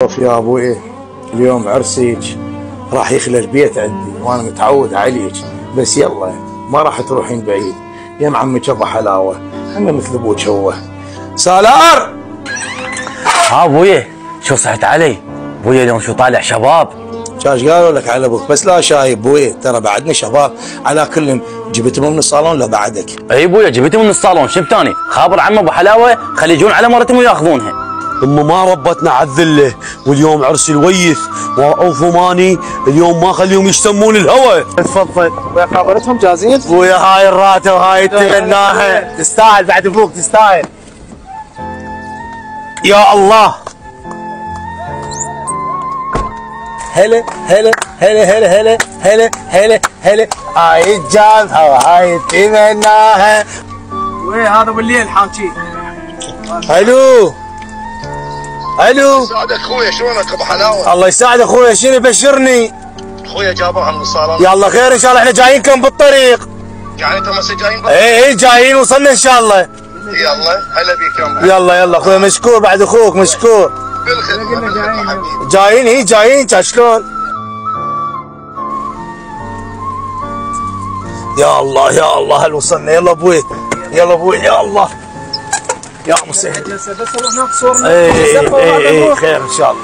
شوف يا ابوي، اليوم عرسيك راح يخلى البيت عندي وانا متعود عليك، بس يلا ما راح تروحين بعيد يا معمك ابو حلاوه، انا مثل ابوك هو. سالار ها ابوي، شو صحت علي؟ ابوي اليوم شو طالع شباب؟ شاش قالوا لك على ابوك؟ بس لا شايب ابوي، ترى بعدنا شباب. على كل جبتهم من الصالون لبعدك. اي ابوي جبتهم من الصالون، شفتوني خابر عم ابو حلاوه خلي يجون على مرتهم وياخذونها. ما ربتنا على الذله، واليوم عرس الويث وفماني، اليوم ما خليهم يشتمون الهوى. تفضل ويا خابرتهم جاهزين؟ ويا هاي الراته وهاي تغناها، تستاهل بعد ابوك تستاهل. يا الله، هلا هلا هلا هلا هلا هلا هلا هلا، هاي الجابها وهاي تمناها. ويه هذا بالليل حاكي. الو الو، يساعدك اخويا، شلونك ابو حلاوه؟ الله يساعد اخويا، شنو يبشرني؟ اخويا جابوها من الصالون. يلا خير ان شاء الله، احنا جايينكم بالطريق. يعني انتم هسه جايين؟ ايه جايين، وصلنا ان شاء الله. يلا هلا بيك يوم. يلا يلا اخويا، مشكور بعد اخوك، مشكور. بالخدمه بالخدمه حبيبي. جايين، هي جايين، شلون؟ يا الله يا الله، هل وصلنا؟ يلا ابوي يلا ابوي، يا الله يا مسهل. بس نروح ناخذ صورنا. ايه خير ان شاء الله.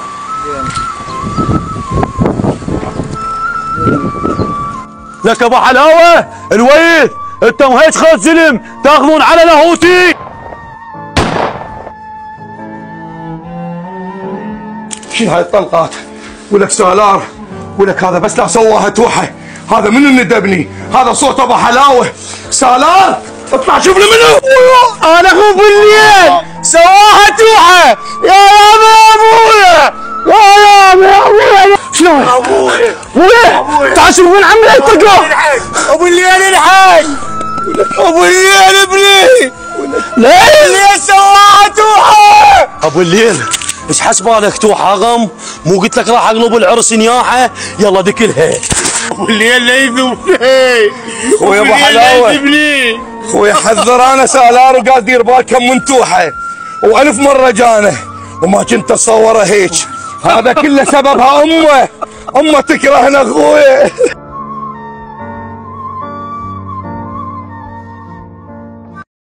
لك ابو حلاوه الويث، انتم هيك خذ زلم تاخذون على لاهوتي. شنو هاي الطلقات؟ ولك سالار، ولك هذا بس لا سواها توحه، هذا منو ندبني؟ هذا صوت ابو حلاوه. سالار اطلع شوف لي منو. انا اخو بالليل سواها توحه. يا ابويا يا ابويا، شلون ابويا؟ تعال شوف وين عمي يطقوا. ابو الليل الحق، ابو الليل ابني، ليه سواها توحه؟ ابو الليل ايش حسبالك توحه غم؟ مو قلت لك راح اقلب العرس نياحه؟ يلا دكلها. ابو الليل لا يذوبني خويا ابو حلاوه، خويا حذر انا سالار وقال دير بالكم من توحه، والف مره جانا وما كنت اتصوره هيك. هذا كله سببها امه تكرهنا اخويا.